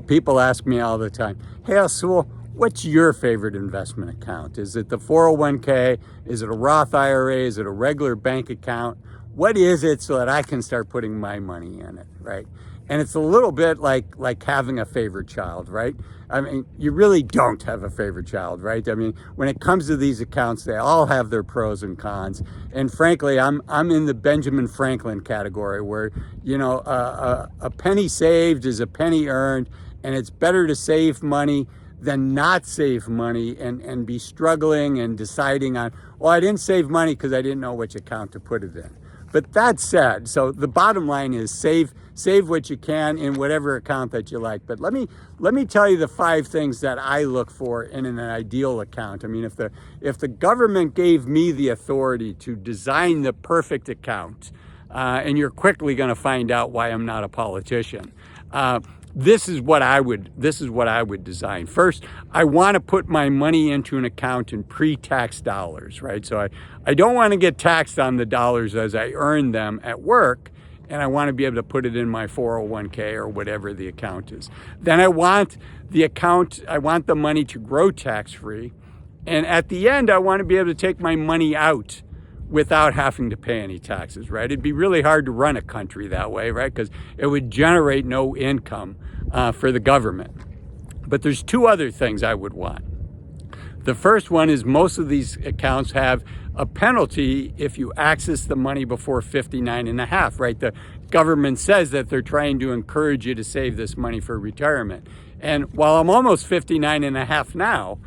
People ask me all the time, hey, Azul, what's your favorite investment account? Is it the 401k? Is it a Roth IRA? Is it a regular bank account? What is it so that I can start putting my money in it, right? And it's a little bit like having a favorite child, right? I mean, you really don't have a favorite child, right? I mean, when it comes to these accounts, they all have their pros and cons. And frankly, I'm in the Benjamin Franklin category where, a penny saved is a penny earned, and it's better to save money than not save money and be struggling and deciding on, well, I didn't save money because I didn't know which account to put it in. But that said, so the bottom line is save what you can in whatever account that you like. But let me tell you the 5 things that I look for in an ideal account. I mean, if the government gave me the authority to design the perfect account, and you're quickly going to find out why I'm not a politician. This is what I would design. First, I want to put my money into an account in pre-tax dollars, right? So I don't want to get taxed on the dollars as I earn them at work, and I want to be able to put it in my 401k or whatever the account is. Then I want the money to grow tax-free, and at the end, I want to be able to take my money out without having to pay any taxes, right? It'd be really hard to run a country that way, right? Because it would generate no income for the government. But there's 2 other things I would want. The first one is most of these accounts have a penalty if you access the money before 59 and a half, right? The government says that they're trying to encourage you to save this money for retirement. And while I'm almost 59 and a half now,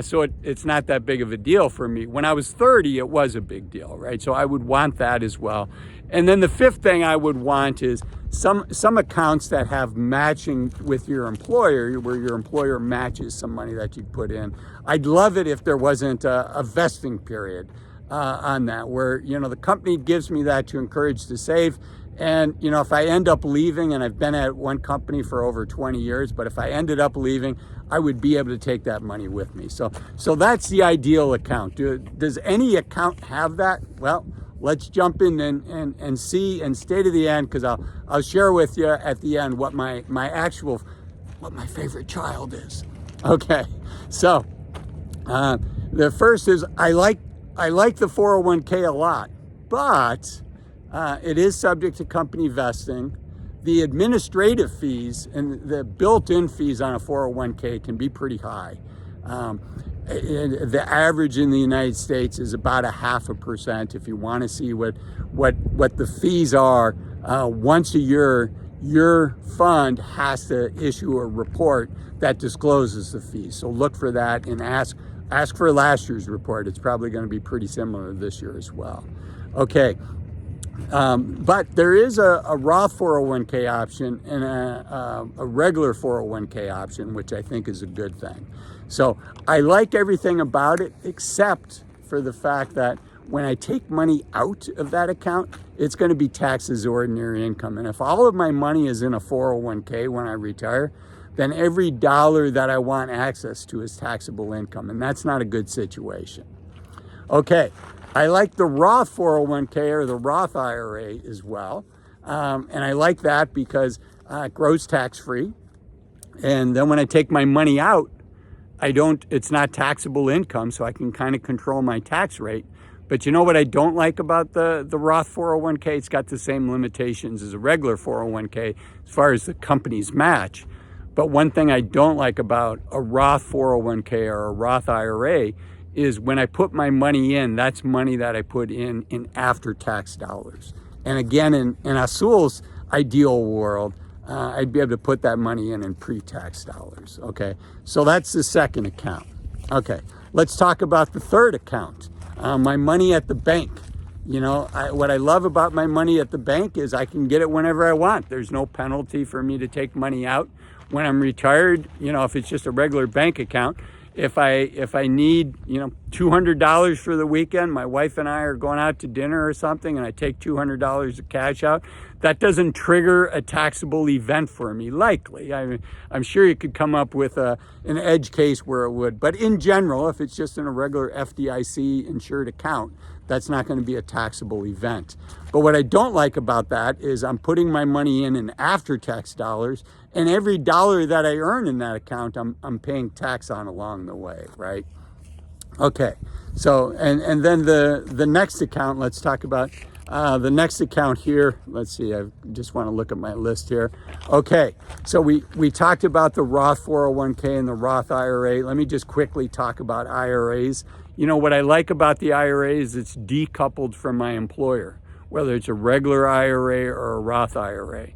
so it's not that big of a deal for me. When I was 30, it was a big deal, right? So I would want that as well. And then the 5th thing I would want is some accounts that have matching with your employer, where your employer matches some money that you put in. I'd love it if there wasn't a vesting period on that, where, the company gives me that to encourage to save. And, if I end up leaving, and I've been at one company for over 20 years, but if I ended up leaving, I would be able to take that money with me. So that's the ideal account. Does any account have that? Well, let's jump in and see and stay to the end, because I'll share with you at the end what my favorite child is. Okay, so the first is I like the 401k a lot, but it is subject to company vesting. The administrative fees and the built-in fees on a 401k can be pretty high. The average in the United States is about 0.5%. If you want to see what the fees are, once a year, your fund has to issue a report that discloses the fees. So look for that and ask for last year's report. It's probably going to be pretty similar this year as well. Okay. But there is a Roth 401k option and a regular 401k option, which I think is a good thing. So I like everything about it, except for the fact that when I take money out of that account, it's going to be taxed as ordinary income. And if all of my money is in a 401k when I retire, then every dollar that I want access to is taxable income. And that's not a good situation. Okay. I like the Roth 401k or the Roth IRA as well. And I like that because it grows tax-free. And then when I take my money out, it's not taxable income, so I can kind of control my tax rate. But you know what I don't like about the Roth 401k? It's got the same limitations as a regular 401k as far as the company's match. But one thing I don't like about a Roth 401k or a Roth IRA is when I put my money in, that's money that I put in after-tax dollars. And again, in Azul's ideal world, I'd be able to put that money in pre-tax dollars, okay? So that's the second account. Okay, let's talk about the third account, my money at the bank. What I love about my money at the bank is I can get it whenever I want. There's no penalty for me to take money out when I'm retired. If it's just a regular bank account, if I need, $200 for the weekend, my wife and I are going out to dinner or something, and I take $200 of cash out, that doesn't trigger a taxable event for me, likely. I mean, I'm sure you could come up with an edge case where it would. But in general, if it's just in a regular FDIC insured account, that's not going to be a taxable event. But what I don't like about that is I'm putting my money in after-tax dollars, and every dollar that I earn in that account, I'm paying tax on along the way, right? Okay, so and then the next account, let's talk about the next account here. Let's see, I just want to look at my list here. Okay, so we talked about the Roth 401k and the Roth IRA. Let me just quickly talk about IRAs. You know, what I like about the IRA is it's decoupled from my employer, whether it's a regular IRA or a Roth IRA.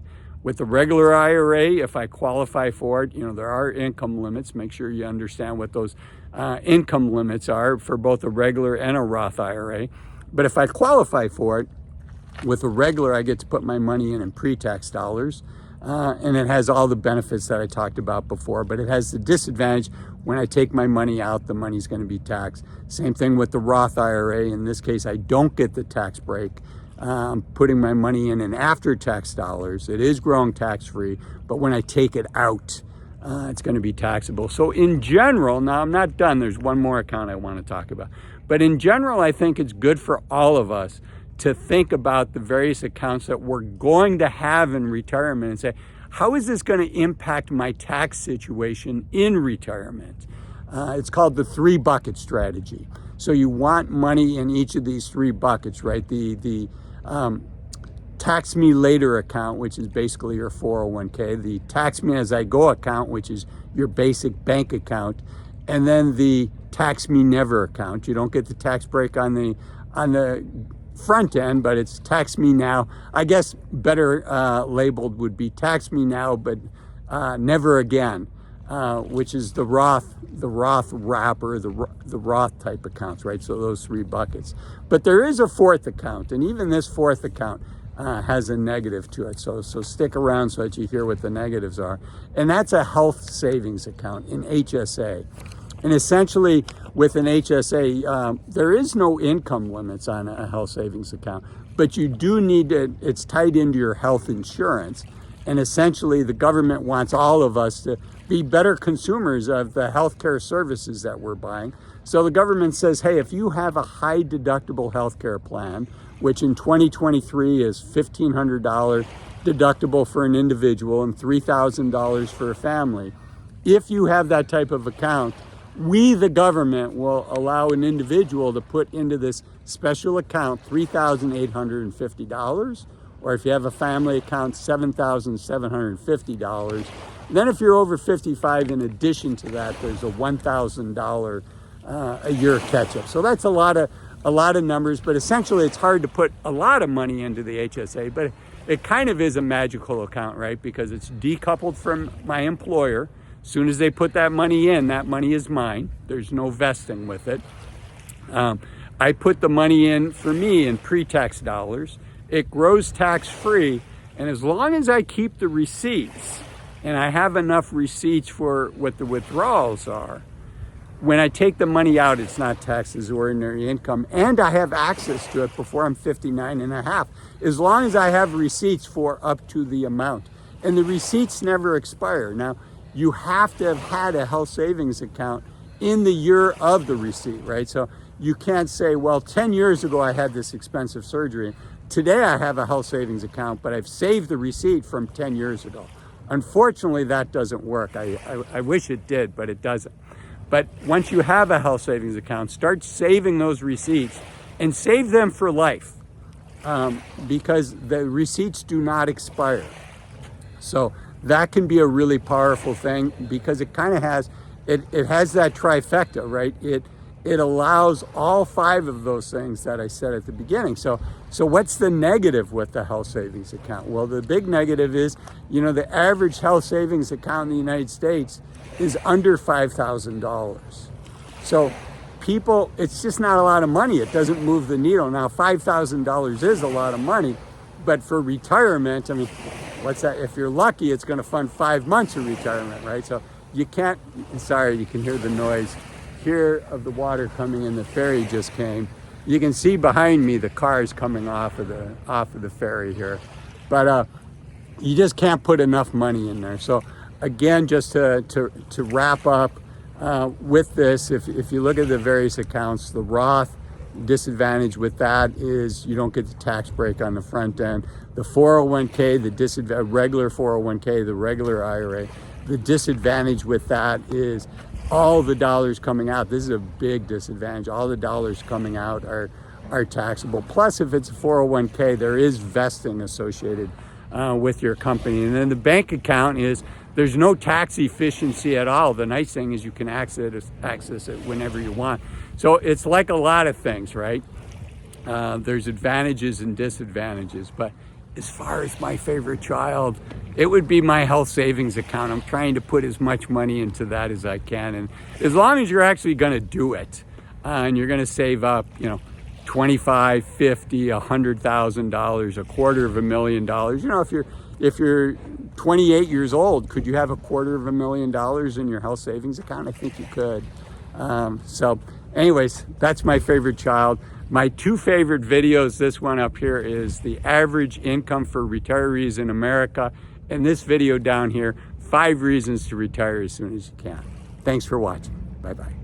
With the regular IRA, if I qualify for it, you know, there are income limits. Make sure you understand what those income limits are for both a regular and a Roth IRA. But if I qualify for it, with a regular, I get to put my money in pre-tax dollars. And it has all the benefits that I talked about before, but it has the disadvantage when I take my money out, the money's going to be taxed. Same thing with the Roth IRA. In this case, I don't get the tax break. I'm putting my money in after-tax dollars. It is growing tax-free, but when I take it out, it's going to be taxable. So in general, now I'm not done. There's one more account I want to talk about. But in general, I think it's good for all of us to think about the various accounts that we're going to have in retirement and say, how is this going to impact my tax situation in retirement? It's called the 3-bucket strategy. So you want money in each of these 3 buckets, right? The tax me later account, which is basically your 401k, the tax me as I go account, which is your basic bank account, and then the tax me never account. You don't get the tax break on the front end, but it's tax me now. I guess better labeled would be tax me now, but never again, which is the Roth wrapper, the Roth type accounts, right? So those 3 buckets. But there is a 4th account, and even this 4th account has a negative to it. So stick around so that you hear what the negatives are. And that's a health savings account, an HSA. And essentially, with an HSA, there is no income limits on a health savings account, but you do need to, it's tied into your health insurance. And essentially, the government wants all of us to be better consumers of the healthcare services that we're buying. So the government says, hey, if you have a high deductible healthcare plan, which in 2023 is $1,500 deductible for an individual and $3,000 for a family, if you have that type of account, we, the government, will allow an individual to put into this special account $3,850, or if you have a family account, $7,750. Then if you're over 55, in addition to that, there's a $1,000 a year catch-up. So that's a lot of numbers, but essentially it's hard to put a lot of money into the HSA, but it kind of is a magical account, right? Because it's decoupled from my employer. As soon as they put that money in, that money is mine. There's no vesting with it. I put the money in, for me, in pre-tax dollars. It grows tax-free, and as long as I keep the receipts, and I have enough receipts for what the withdrawals are, when I take the money out, it's not taxed as ordinary income, and I have access to it before I'm 59 and a half, as long as I have receipts for up to the amount. And the receipts never expire. Now, you have to have had a health savings account in the year of the receipt, right? So you can't say, well, 10 years ago I had this expensive surgery. Today I have a health savings account, but I've saved the receipt from 10 years ago. Unfortunately, that doesn't work. I wish it did, but it doesn't. But once you have a health savings account, start saving those receipts and save them for life, because the receipts do not expire. So that can be a really powerful thing, because it kind of has, it has that trifecta, right? It allows all 5 of those things that I said at the beginning. So what's the negative with the health savings account? Well, the big negative is, the average health savings account in the United States is under $5,000. So people, it's just not a lot of money. It doesn't move the needle. Now, $5,000 is a lot of money, but for retirement, I mean, what's that? If you're lucky, it's going to fund 5 months of retirement, right? So you can't, sorry, you can hear the noise here of the water coming in. The ferry just came. You can see behind me the cars coming off of the ferry here, but you just can't put enough money in there. So again, just to wrap up with this, if you look at the various accounts, the Roth disadvantage with that is you don't get the tax break on the front end. The 401k, the regular 401k, the regular IRA, the disadvantage with that is all the dollars coming out. This is a big disadvantage. All the dollars coming out are taxable. Plus, if it's a 401k, there is vesting associated with your company. And then the bank account there's no tax efficiency at all. The nice thing is you can access it whenever you want. So it's like a lot of things, right? There's advantages and disadvantages, but as far as my favorite child, it would be my health savings account. I'm trying to put as much money into that as I can. And as long as you're actually gonna do it, and you're gonna save up, $25, $50, $100,000, $250,000. If you're 28 years old, could you have $250,000 in your health savings account? I think you could. So anyways, that's my favorite child. My two favorite videos, this one up here is the average income for retirees in America, and this video down here, 5 reasons to retire as soon as you can. Thanks for watching. Bye-bye.